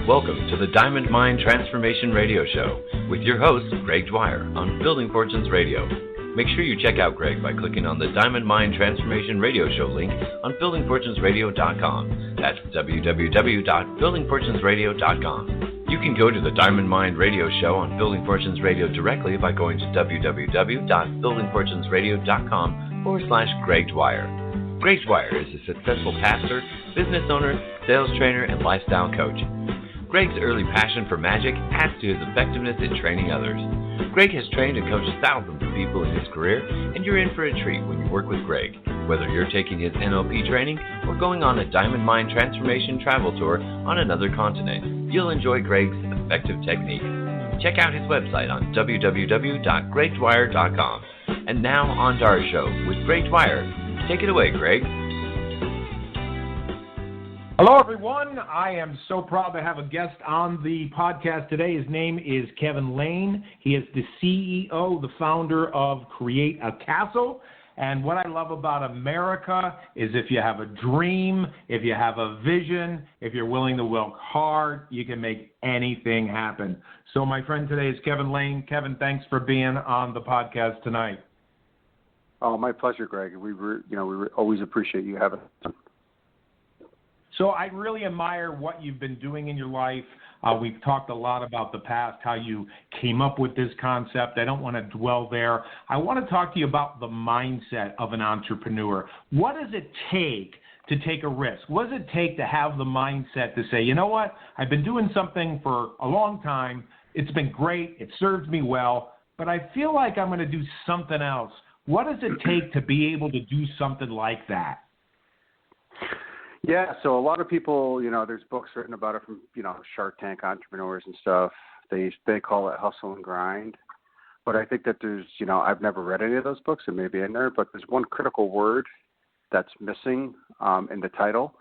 Welcome to the Diamond Mind Transformation Radio Show with your host, Greg Dwyer, on Building Fortunes Radio. Make sure you check out Greg by clicking on the Diamond Mind Transformation Radio Show link on buildingfortunesradio.com. That's www.buildingfortunesradio.com. You can go to the Diamond Mind Radio Show on Building Fortunes Radio directly by going to www.buildingfortunesradio.com/Greg Dwyer. Greg Dwyer is a successful pastor, business owner, sales trainer, and lifestyle coach. Greg's early passion for magic adds to his effectiveness in training others. Greg has trained and coached thousands of people in his career, and you're in for a treat when you work with Greg. Whether you're taking his NLP training or going on a Diamond Mind Transformation travel tour on another continent, you'll enjoy Greg's effective technique. Check out his website on www.gregdwyer.com. And now on to our show with Greg Dwyer. Take it away, Greg. Hello, everyone. I am so proud to have a guest on the podcast today. His name is Kevin Lane. He is the CEO, the founder of Create a Castle. And what I love about America is if you have a dream, if you have a vision, if you're willing to work hard, you can make anything happen. So my friend today is Kevin Lane. Kevin, thanks for being on the podcast tonight. Oh, my pleasure, Greg. We always appreciate you having us. So I really admire what you've been doing in your life. We've talked a lot about the past, how you came up with this concept. I don't want to dwell there. I want to talk to you about the mindset of an entrepreneur. What does it take to take a risk? What does it take to have the mindset to say, you know what, I've been doing something for a long time. It's been great. It serves me well, but I feel like I'm going to do something else. What does it take to be able to do something like that? Yeah, so a lot of people, there's books written about it from, Shark Tank entrepreneurs and stuff. They call it hustle and grind. But I think that there's, I've never read any of those books, and maybe in there, but there's one critical word that's missing in the title,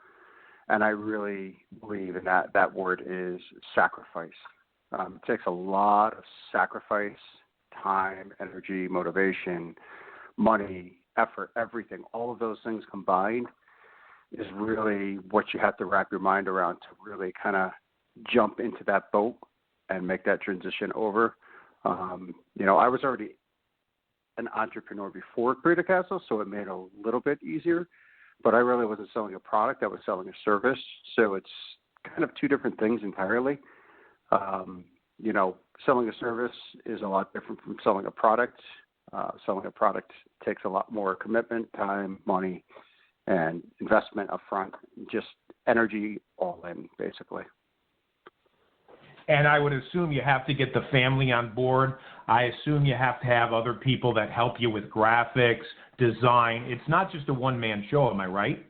and I really believe in that word is sacrifice. It takes a lot of sacrifice, time, energy, motivation, money, effort, everything, all of those things combined is really what you have to wrap your mind around to really kind of jump into that boat and make that transition over. I was already an entrepreneur before Create a Castle, so it made it a little bit easier, but I really wasn't selling a product. I was selling a service. So it's kind of two different things entirely. Selling a service is a lot different from selling a product. Selling a product takes a lot more commitment, time, money, and investment up front, just energy all in, basically. And I would assume you have to get the family on board. I assume you have to have other people that help you with graphics, design. It's not just a one-man show, am I right?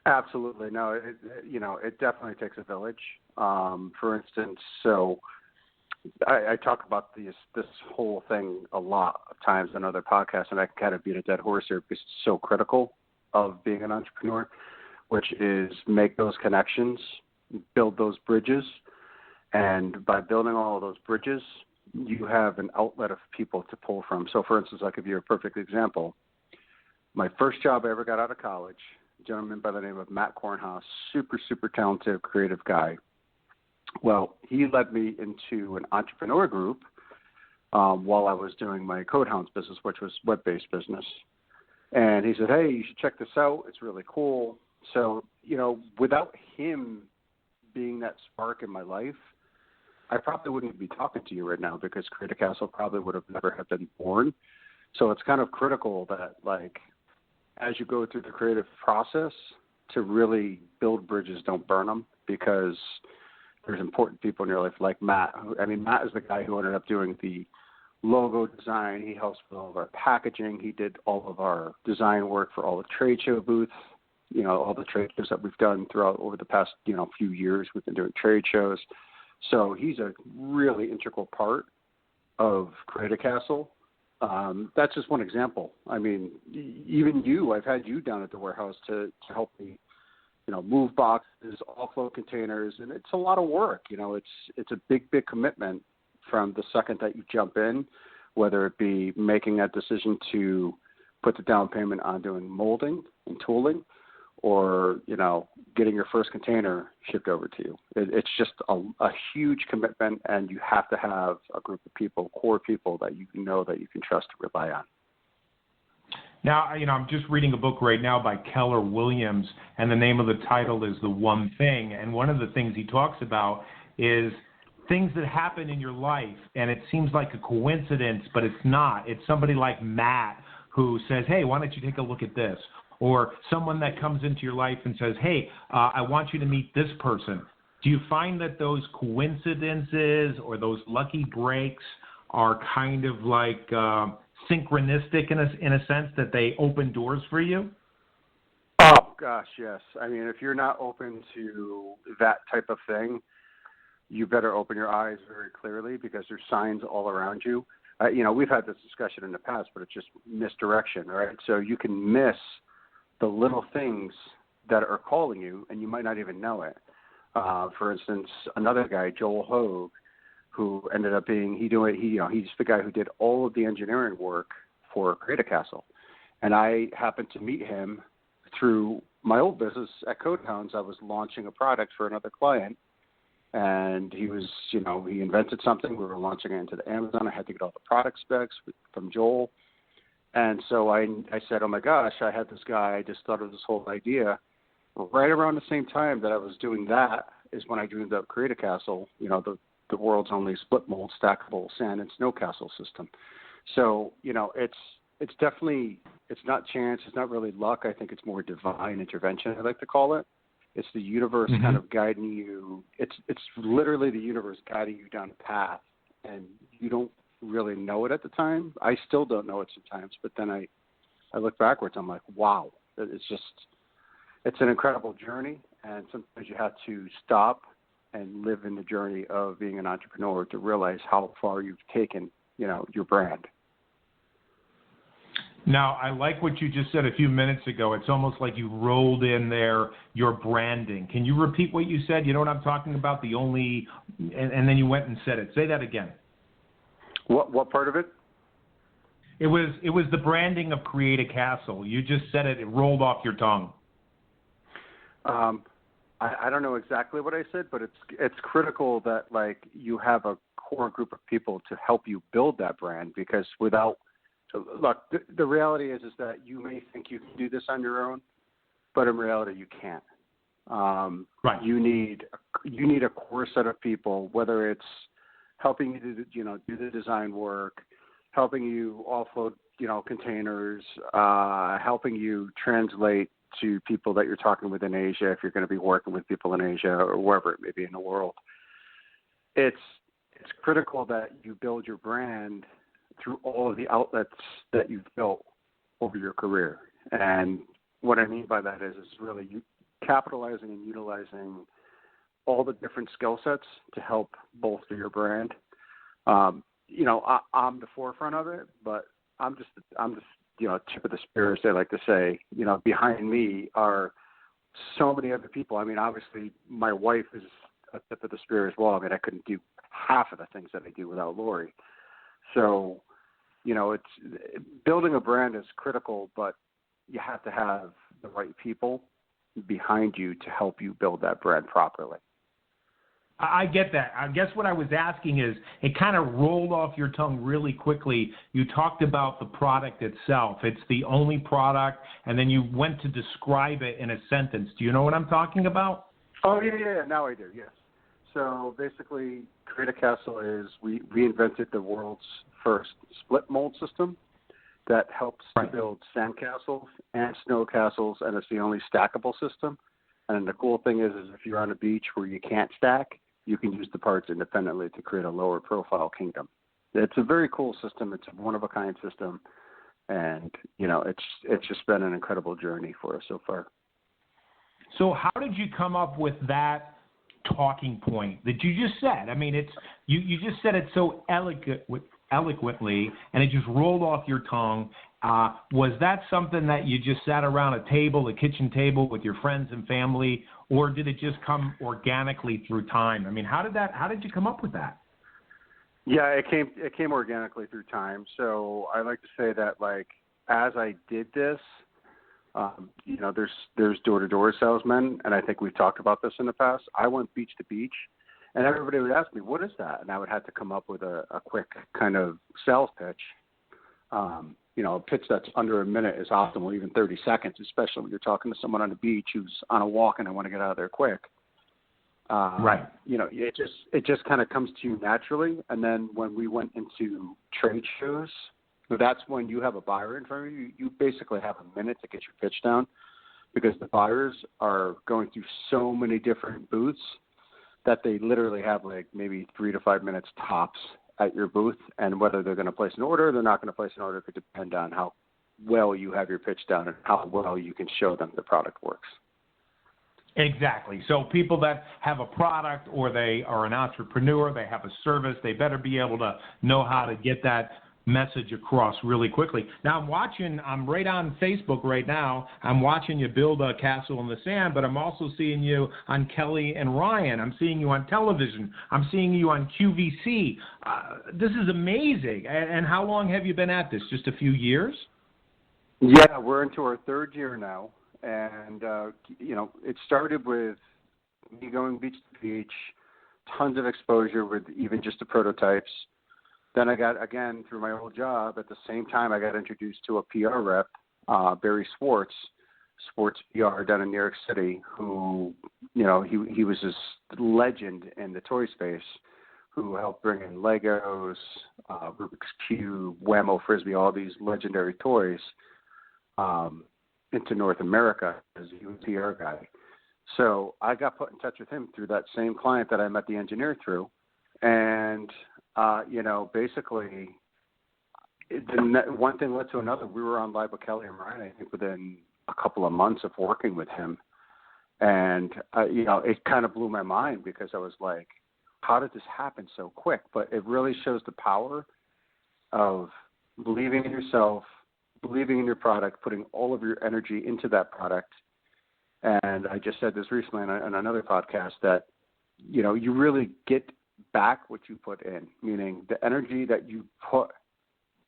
Absolutely. No, it definitely takes a village. For instance, so I talk about this whole thing a lot of times on other podcasts, and I can kind of beat a dead horse here because it's so critical of being an entrepreneur, which is make those connections, build those bridges, and by building all of those bridges, you have an outlet of people to pull from. So, for instance, I'll give you a perfect example. My first job I ever got out of college, a gentleman by the name of Matt Kornhaus, super, super talented, creative guy. Well, he led me into an entrepreneur group while I was doing my CodeHounds business, which was web-based business. And he said, hey, you should check this out. It's really cool. So, without him being that spark in my life, I probably wouldn't be talking to you right now because Create a Castle probably would have never have been born. So it's kind of critical that, as you go through the creative process, to really build bridges, don't burn them, because there's important people in your life like Matt. Matt is the guy who ended up doing the logo design. He helps with all of our packaging. He did all of our design work for all the trade show booths, all the trade shows that we've done throughout over the past, few years. We've been doing trade shows. So he's a really integral part of Create a Castle. That's just one example. Even you, I've had you down at the warehouse to help me, move boxes, offload containers, and it's a lot of work. It's a big, big commitment from the second that you jump in, whether it be making that decision to put the down payment on doing molding and tooling, or, getting your first container shipped over to you. It's just a huge commitment, and you have to have a group of people, core people that you know that you can trust to rely on. Now, I'm just reading a book right now by Keller Williams, and the name of the title is The One Thing. And one of the things he talks about is things that happen in your life, and it seems like a coincidence, but it's not. It's somebody like Matt who says, hey, why don't you take a look at this? Or someone that comes into your life and says, hey, I want you to meet this person. Do you find that those coincidences or those lucky breaks are kind of like synchronistic in a sense, that they open doors for you? Oh, gosh, yes. I mean, if you're not open to that type of thing, you better open your eyes very clearly, because there's signs all around you. We've had this discussion in the past, but it's just misdirection, right? So you can miss the little things that are calling you, and you might not even know it. For instance, another guy, Joel Hogue, who ended up being, he's the guy who did all of the engineering work for Create Castle. And I happened to meet him through my old business at Codehounds. I was launching a product for another client, and he was, he invented something. We were launching it into the Amazon. I had to get all the product specs from Joel. And so I said, oh my gosh, I had this guy, I just thought of this whole idea. Right around the same time that I was doing that is when I dreamed up Create Castle, the world's only split mold stackable sand and snow castle system. So, it's definitely, it's not chance, it's not really luck. I think it's more divine intervention, I like to call it. It's the universe kind of guiding you. It's literally the universe guiding you down a path, and you don't really know it at the time. I still don't know it sometimes, but then I look backwards, I'm like, wow, it's an incredible journey, and sometimes you have to stop and live in the journey of being an entrepreneur to realize how far you've taken, your brand. Now, I like what you just said a few minutes ago. It's almost like you rolled in there your branding. Can you repeat what you said? You know what I'm talking about? And then you went and said it. Say that again. What part of it? It was the branding of Create a Castle. You just said it. It rolled off your tongue. I don't know exactly what I said, but it's critical that you have a core group of people to help you build that brand, because without the reality is that you may think you can do this on your own, but in reality you can't. Right. You need a core set of people, whether it's helping you do the design work, helping you offload containers, helping you translate to people that you're talking with in Asia, if you're going to be working with people in Asia or wherever it may be in the world. It's critical that you build your brand through all of the outlets that you've built over your career. And what I mean by that is really you capitalizing and utilizing all the different skill sets to help bolster your brand. I'm the forefront of it, but I'm just tip of the spear, as they like to say. Behind me are so many other people. I mean, obviously, my wife is a tip of the spear as well. I mean, I couldn't do half of the things that I do without Lori. So, it's building a brand is critical, but you have to have the right people behind you to help you build that brand properly. I get that. I guess what I was asking is, it kind of rolled off your tongue really quickly. You talked about the product itself. It's the only product, and then you went to describe it in a sentence. Do you know what I'm talking about? Oh, yeah. Now I do, yes. So basically, Create a Castle is, we invented the world's first split mold system that helps to build sand castles and snow castles, and it's the only stackable system. And the cool thing is if you're on a beach where you can't stack, you can use the parts independently to create a lower profile kingdom. It's a very cool system. It's a one-of-a-kind system. And, it's just been an incredible journey for us so far. So how did you come up with that talking point that you just said? I mean, you just said it so eloquently, and it just rolled off your tongue. Was that something that you just sat around a kitchen table with your friends and family, or did it just come organically through time? I mean, how did you come up with that? Yeah, it came organically through time. So I like to say that, as I did this, There's door-to-door salesmen, and I think we've talked about this in the past. I went beach to beach, and everybody would ask me, what is that? And I would have to come up with a quick kind of sales pitch. A pitch that's under a minute is optimal, even 30 seconds, especially when you're talking to someone on the beach who's on a walk and I want to get out of there quick. Right. It just kind of comes to you naturally. And then when we went into trade shows, that's when you have a buyer in front of you. You basically have a minute to get your pitch down because the buyers are going through so many different booths that they literally have like maybe 3 to 5 minutes tops at your booth, and whether they're going to place an order, they're not going to place an order could depend on how well you have your pitch down and how well you can show them the product works. Exactly. So people that have a product or they are an entrepreneur, they have a service, they better be able to know how to get that message across really quickly. Now I'm right on Facebook right now. I'm watching you build a castle in the sand, but I'm also seeing you on Kelly and Ryan. I'm seeing you on television. I'm seeing you on QVC. This is amazing. And how long have you been at this? Just a few years? Yeah, we're into our third year now. And, it started with me going beach to beach, tons of exposure with even just the prototypes. Then I got, again, through my old job, at the same time I got introduced to a PR rep, Barry Schwartz, Sports PR down in New York City, who, he was this legend in the toy space who helped bring in Legos, Rubik's Cube, Wham-O Frisbee, all these legendary toys into North America as a PR guy. So I got put in touch with him through that same client that I met the engineer through. And basically, one thing led to another. We were on live with Kelly and Ryan, I think, within a couple of months of working with him. And, it kind of blew my mind because I was like, how did this happen so quick? But it really shows the power of believing in yourself, believing in your product, putting all of your energy into that product. And I just said this recently on another podcast that, you really get back what you put in, meaning the energy that you put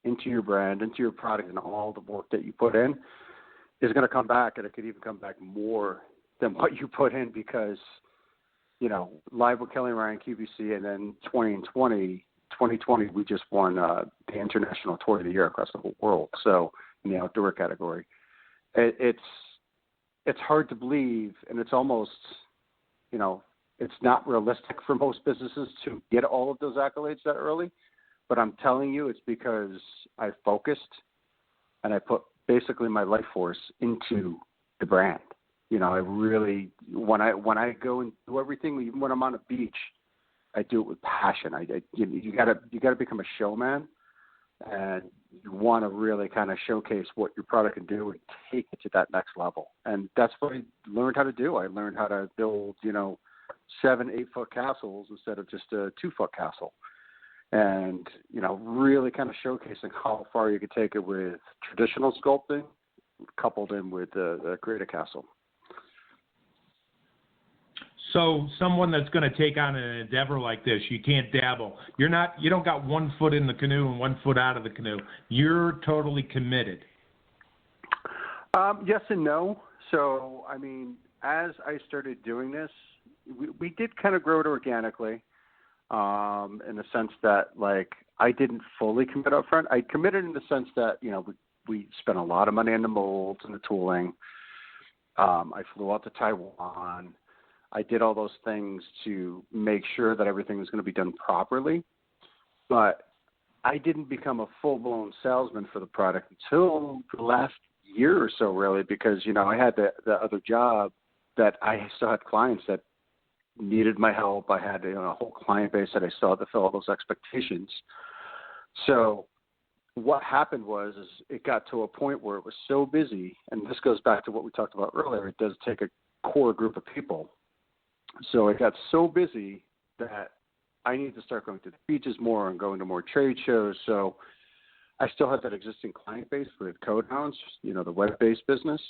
into your brand, into your product, and all the work that you put in is going to come back, and it could even come back more than what you put in because, live with Kelly and Ryan, QVC, and then 2020, we just won the International Toy of the Year across the whole world, so in the outdoor category. It's hard to believe, and it's almost, it's not realistic for most businesses to get all of those accolades that early, but I'm telling you it's because I focused and I put basically my life force into the brand. I really, when I go and do everything, even when I'm on a beach, I do it with passion. You gotta become a showman, and you want to really kind of showcase what your product can do and take it to that next level. And that's what I learned how to do. I learned how to build, 7-8 foot castles instead of just a 2-foot castle. And, really kind of showcasing how far you could take it with traditional sculpting coupled in with the Create a Castle. So someone that's going to take on an endeavor like this, you can't dabble. You don't got 1 foot in the canoe and 1 foot out of the canoe. You're totally committed. Yes and no. So, as I started doing this, we did kind of grow it organically, in the sense that, I didn't fully commit up front. I committed in the sense that, we spent a lot of money on the molds and the tooling. I flew out to Taiwan. I did all those things to make sure that everything was going to be done properly. But I didn't become a full-blown salesman for the product until the last year or so, really, because, I had the other job that I still had clients that needed my help. I had a whole client base that I still had to fill all those expectations. So what happened was it got to a point where it was so busy, and this goes back to what we talked about earlier. It does take a core group of people. So it got so busy that I needed to start going to the beaches more and going to more trade shows. So I still had that existing client base with CodeHounds, the web-based business.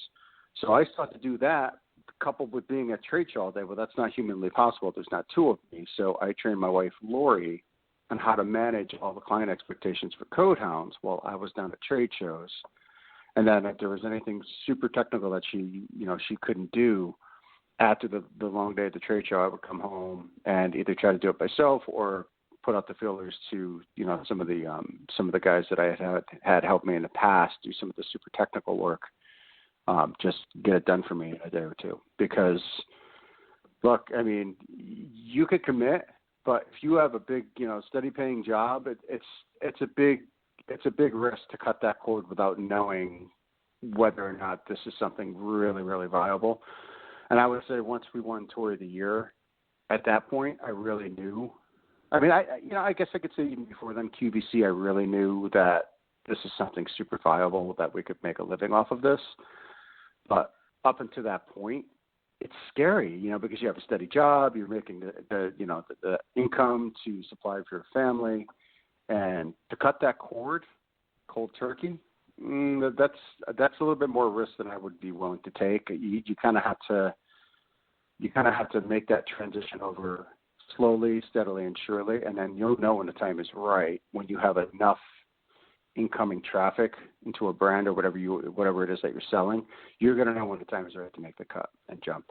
So I started to do that coupled with being at trade show all day. Well, that's not humanly possible. There's not 2 of me. So I trained my wife, Lori, on how to manage all the client expectations for CodeHounds while I was down at trade shows. And then if there was anything super technical that she couldn't do after the long day at the trade show, I would come home and either try to do it myself or put out the feelers to, some of the guys that I had helped me in the past do some of the super technical work. Just get it done for me in a day or two. Because, look, I mean, you could commit, but if you have a big, steady paying job, it's a big risk to cut that cord without knowing whether or not this is something really, really viable. And I would say once we won Toy of the Year, at that point, I really knew. I mean, I guess I could say even before then, QVC, I really knew that this is something super viable, that we could make a living off of this. But up until that point, it's scary, because you have a steady job, you're making the income to supply for your family, and to cut that cord, cold turkey, that's a little bit more risk than I would be willing to take. You kind of have to make that transition over slowly, steadily, and surely, and then you'll know when the time is right, when you have enough incoming traffic into a brand or whatever it is that you're selling. You're going to know when the time is right to make the cut and jump.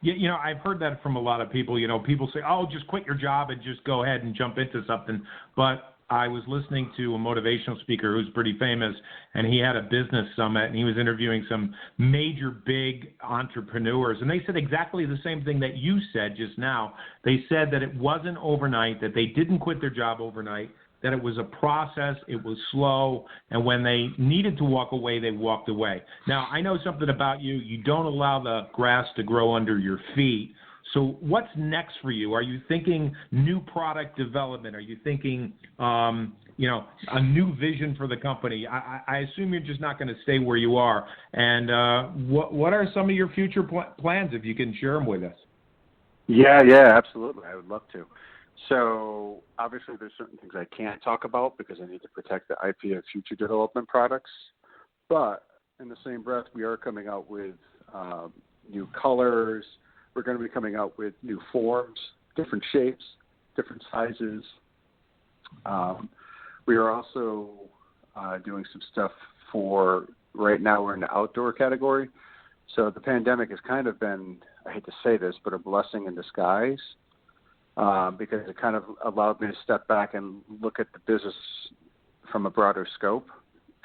Yeah, I've heard that from a lot of people. People say, "Oh, just quit your job and just go ahead and jump into something." But I was listening to a motivational speaker who's pretty famous, and he had a business summit, and he was interviewing some major big entrepreneurs, and they said exactly the same thing that you said just now. They said that it wasn't overnight, that they didn't quit their job overnight, that it was a process, it was slow, and when they needed to walk away, they walked away. Now, I know something about you. You don't allow the grass to grow under your feet. So what's next for you? Are you thinking new product development? Are you thinking, a new vision for the company? I assume you're just not going to stay where you are. And what are some of your future plans, if you can share them with us? Yeah, absolutely. I would love to. So obviously there's certain things I can't talk about because I need to protect the IP of future development products. But in the same breath, we are coming out with new colors. We're going to be coming out with new forms, different shapes, different sizes. We are also doing some stuff for, right now we're in the outdoor category. So the pandemic has kind of been, I hate to say this, but a blessing in disguise. Because it kind of allowed me to step back and look at the business from a broader scope.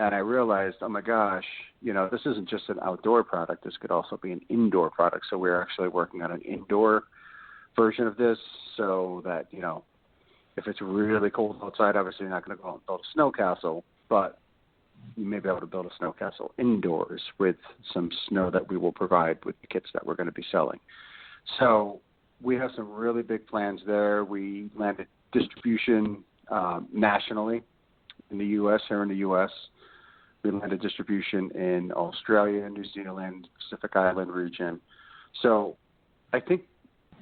And I realized, oh my gosh, this isn't just an outdoor product. This could also be an indoor product. So we're actually working on an indoor version of this so that, if it's really cold outside, obviously you're not going to go out and build a snow castle, but you may be able to build a snow castle indoors with some snow that we will provide with the kits that we're going to be selling. So we have some really big plans there. We landed distribution nationally in the U.S., here in the U.S. We landed distribution in Australia, New Zealand, Pacific Island region. So I think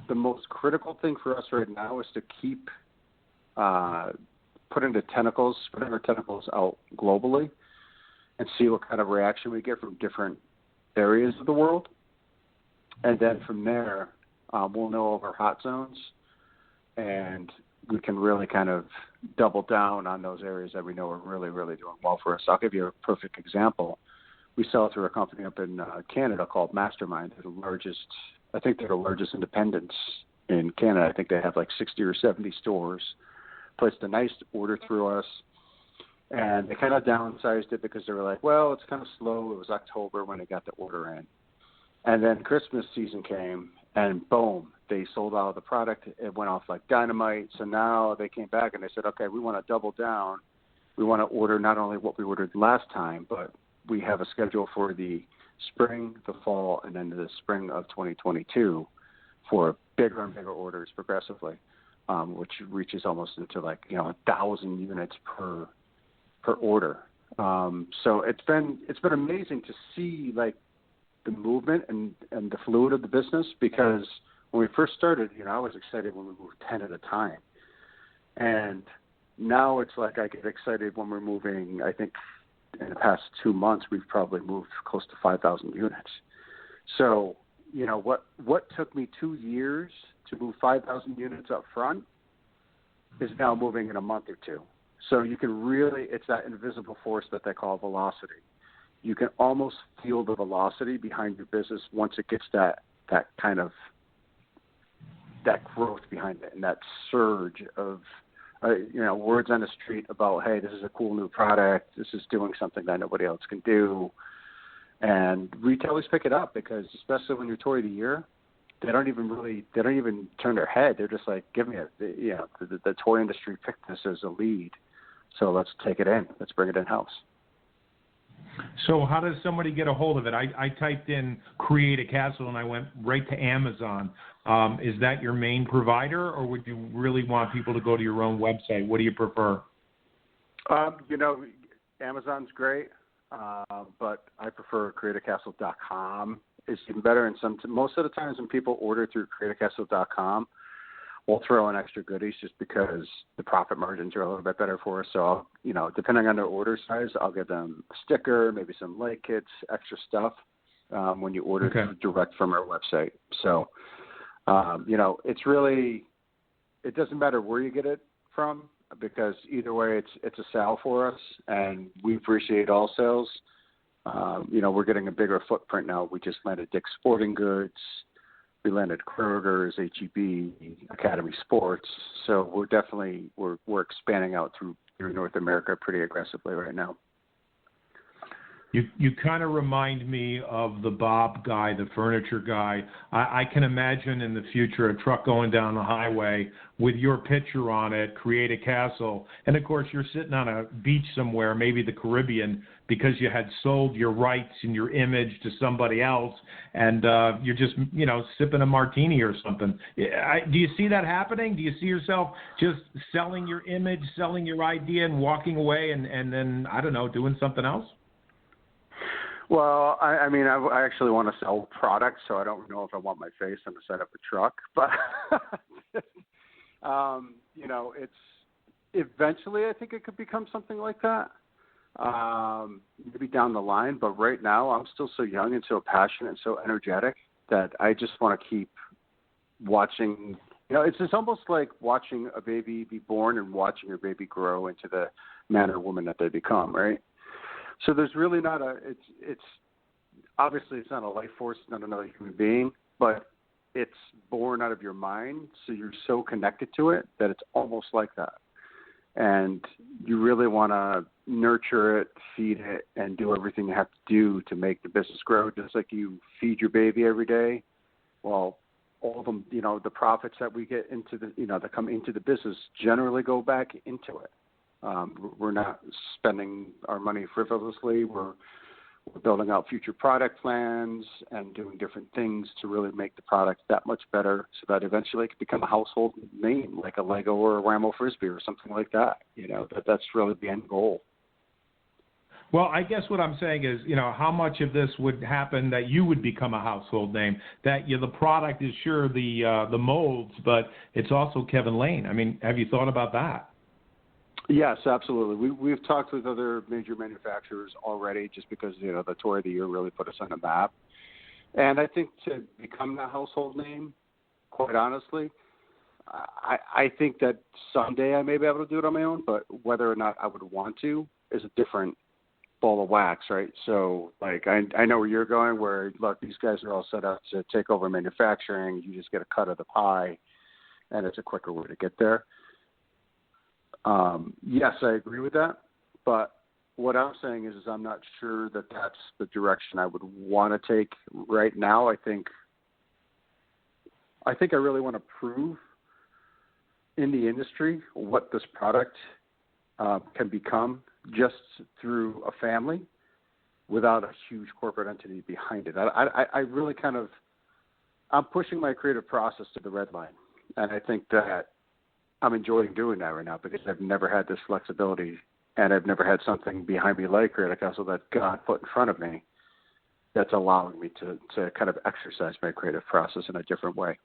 the most critical thing for us right now is to keep putting our tentacles out globally and see what kind of reaction we get from different areas of the world. And then from there, we'll know of our hot zones, and we can really kind of double down on those areas that we know are really, really doing well for us. I'll give you a perfect example. We sell through a company up in Canada called Mastermind. They're the largest independents in Canada. I think they have like 60 or 70 stores. Placed a nice order through us, and they kind of downsized it because they were like, well, it's kind of slow. It was October when they got the order in. And then Christmas season came, and boom, they sold out of the product. It went off like dynamite. So now they came back and they said, okay, we want to double down. We want to order not only what we ordered last time, but we have a schedule for the spring, the fall, and then the spring of 2022 for bigger and bigger orders progressively, which reaches almost into 1,000 units per order. So it's been amazing to see the movement and the fluid of the business, because when we first started, I was excited when we moved 10 at a time. And now it's like I get excited when we're moving, I think in the past 2 months, we've probably moved close to 5,000 units. So, what took me 2 years to move 5,000 units up front is now moving in a month or two. So you can really, it's that invisible force that they call velocity. You can almost feel the velocity behind your business once it gets that kind of, that growth behind it and that surge of, words on the street about, hey, this is a cool new product. This is doing something that nobody else can do. And retailers pick it up because, especially when you're Toy of the Year, they don't even turn their head. They're just like, give me it. The toy industry picked this as a lead. So let's take it in. Let's bring it in-house. So how does somebody get a hold of it? I typed in Create a Castle and I went right to Amazon. Is that your main provider, or would you really want people to go to your own website? What do you prefer? Amazon's great, but I prefer createacastle.com. It's even better. And most of the times when people order through createacastle.com, we'll throw in extra goodies just because the profit margins are a little bit better for us. So, depending on their order size, I'll give them a sticker, maybe some light kits, extra stuff when you order direct from our website. So, it's really, it doesn't matter where you get it from because either way it's a sale for us, and we appreciate all sales. We're getting a bigger footprint now. We just landed Dick's Sporting Goods. We landed Kroger's, H-E-B, Academy Sports. So we're expanding out through North America pretty aggressively right now. You kind of remind me of the Bob guy, the furniture guy. I can imagine in the future a truck going down the highway with your picture on it, Create a Castle. And, of course, you're sitting on a beach somewhere, maybe the Caribbean, because you had sold your rights and your image to somebody else, and you're just, sipping a martini or something. Do you see that happening? Do you see yourself just selling your image, selling your idea, and walking away and then, I don't know, doing something else? Well, I actually want to sell products, so I don't know if I want my face on the side of a truck. But, it's eventually I think it could become something like that, maybe down the line. But right now I'm still so young and so passionate and so energetic that I just want to keep watching. It's just almost like watching a baby be born and watching your baby grow into the man or woman that they become, right? So there's really not it's obviously it's not a life force, it's not another human being, but it's born out of your mind. So you're so connected to it that it's almost like that. And you really want to nurture it, feed it, and do everything you have to do to make the business grow, just like you feed your baby every day. Well, all of them, the profits that we get into that come into the business generally go back into it. We're not spending our money frivolously. We're building out future product plans and doing different things to really make the product that much better so that eventually it can become a household name like a Lego or a Ramo Frisbee or something like that. That's really the end goal. Well, I guess what I'm saying is, how much of this would happen that you would become a household name, that the product is sure the molds, but it's also Kevin Lane. I mean, have you thought about that? Yes, absolutely. We've talked with other major manufacturers already just because, the Toy of the Year really put us on the map. And I think to become that household name, quite honestly, I think that someday I may be able to do it on my own, but whether or not I would want to is a different ball of wax, right? So, I know where you're going, where, look, these guys are all set up to take over manufacturing. You just get a cut of the pie, and it's a quicker way to get there. Yes, I agree with that, but what I'm saying is I'm not sure that that's the direction I would want to take right now. I think I really want to prove in the industry what this product can become just through a family without a huge corporate entity behind it. I really I'm pushing my creative process to the red line, and I think that I'm enjoying doing that right now because I've never had this flexibility and I've never had something behind me like Create a Castle that God put in front of me that's allowing me to kind of exercise my creative process in a different way.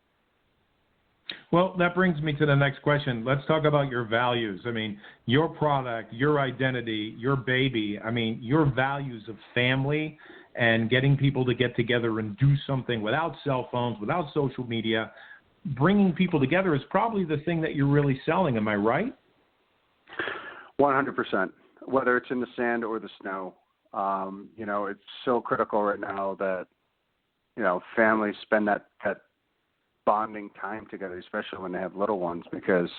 Well, that brings me to the next question. Let's talk about your values. I mean, your product, your identity, your baby, your values of family and getting people to get together and do something without cell phones, without social media. Bringing people together is probably the thing that you're really selling. Am I right? 100%. Whether it's in the sand or the snow, it's so critical right now that families spend that bonding time together, especially when they have little ones, because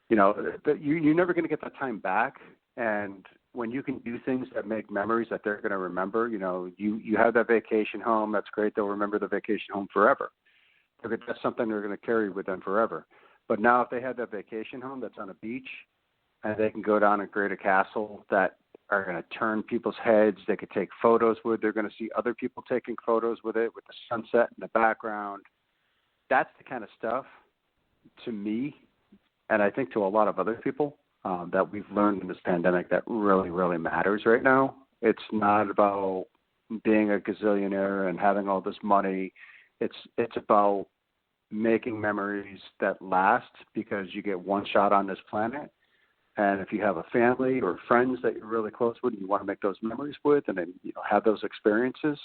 you're never going to get that time back. And when you can do things that make memories that they're going to remember, you have that vacation home. That's great. They'll remember the vacation home forever. That's something they're going to carry with them forever. But now if they have that vacation home that's on a beach and they can go down and create a castle that are going to turn people's heads, they could take photos with, they're going to see other people taking photos with it, with the sunset in the background. That's the kind of stuff, to me, and I think to a lot of other people, that we've learned in this pandemic that really, really matters right now. It's not about being a gazillionaire and having all this money. It's about making memories that last, because you get one shot on this planet. And if you have a family or friends that you're really close with and you want to make those memories with and then have those experiences,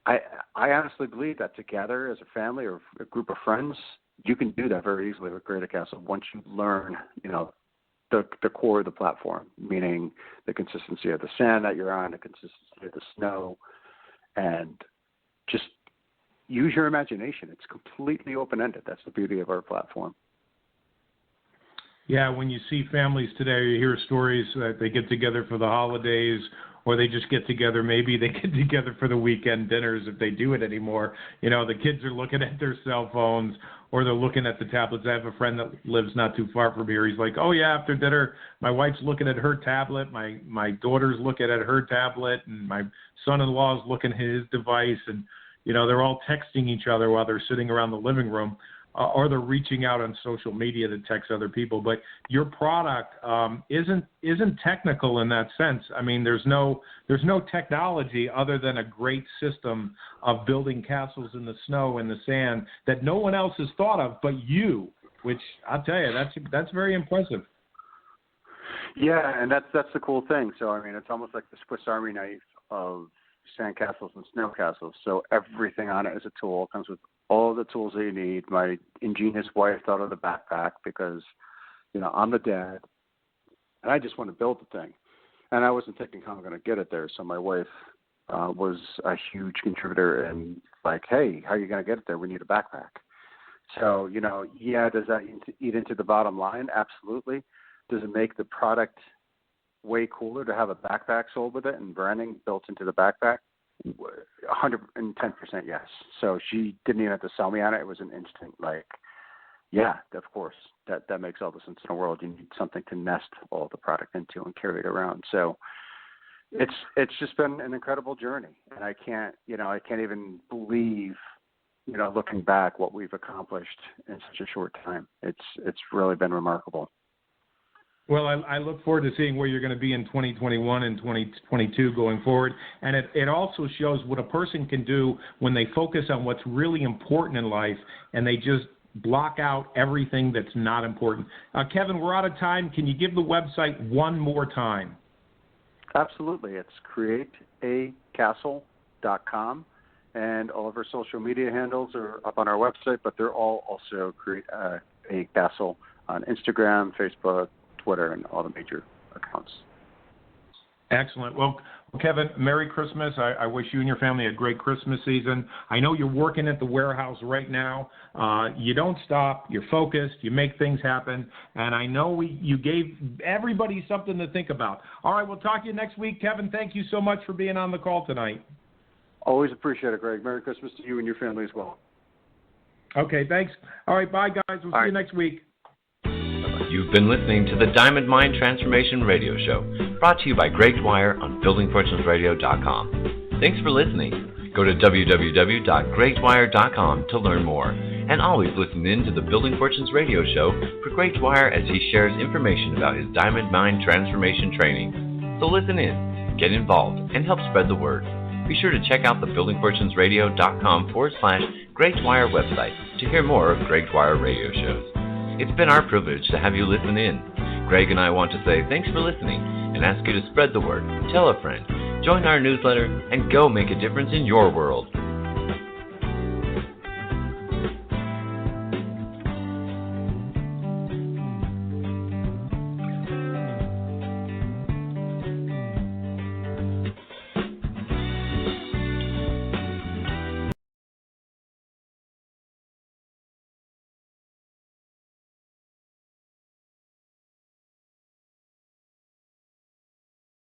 I honestly believe that together as a family or a group of friends, you can do that very easily with Create a Castle once you learn, the core of the platform, meaning the consistency of the sand that you're on, the consistency of the snow, and just use your imagination. It's completely open-ended. That's the beauty of our platform. Yeah, when you see families today, you hear stories that they get together for the holidays, or they just get together. Maybe they get together for the weekend dinners if they do it anymore. The kids are looking at their cell phones or they're looking at the tablets. I have a friend that lives not too far from here. He's like, oh, yeah, after dinner, my wife's looking at her tablet. My daughter's looking at her tablet, and my son-in-law's looking at his device. And, they're all texting each other while they're sitting around the living room. Or they're reaching out on social media to text other people. But your product isn't technical in that sense. I mean, there's no technology other than a great system of building castles in the snow and the sand that no one else has thought of but you, which I'll tell you, that's very impressive. Yeah, and that's the cool thing. So, I mean, it's almost like the Swiss Army knife of sand castles and snow castles. So everything on it is a tool. It comes with all the tools that you need. My ingenious wife thought of the backpack because, I'm the dad, and I just want to build the thing. And I wasn't thinking how I'm going to get it there. So my wife was a huge contributor and like, hey, how are you going to get it there? We need a backpack. So, does that eat into the bottom line? Absolutely. Does it make the product way cooler to have a backpack sold with it and branding built into the backpack? 110% yes. So she didn't even have to sell me on it. It was an instant, yeah, of course. That makes all the sense in the world. You need something to nest all the product into and carry it around. So it's just been an incredible journey, and I can't even believe, looking back, what we've accomplished in such a short time. It's really been remarkable. Well, I look forward to seeing where you're going to be in 2021 and 2022 going forward. And it also shows what a person can do when they focus on what's really important in life and they just block out everything that's not important. Kevin, we're out of time. Can you give the website one more time? Absolutely. It's createacastle.com. And all of our social media handles are up on our website, but they're all also Create a Castle on Instagram, Facebook, Twitter, and all the major accounts. Excellent. Well, Kevin, Merry Christmas. I wish you and your family a great Christmas season. I know you're working at the warehouse right now. You don't stop. You're focused. You make things happen. And I know you gave everybody something to think about. All right, we'll talk to you next week. Kevin, thank you so much for being on the call tonight. Always appreciate it, Greg. Merry Christmas to you and your family as well. Okay, thanks. All right, bye, guys. We'll see you next week. You've been listening to the Diamond Mind Transformation Radio Show, brought to you by Greg Dwyer on BuildingFortunesRadio.com. Thanks for listening. Go to www.gregdwyer.com to learn more. And always listen in to the Building Fortunes Radio Show for Greg Dwyer as he shares information about his Diamond Mind Transformation training. So listen in, get involved, and help spread the word. Be sure to check out the BuildingFortunesRadio.com/Greg Dwyer website to hear more of Greg Dwyer radio shows. It's been our privilege to have you listen in. Greg and I want to say thanks for listening and ask you to spread the word, tell a friend, join our newsletter, and go make a difference in your world.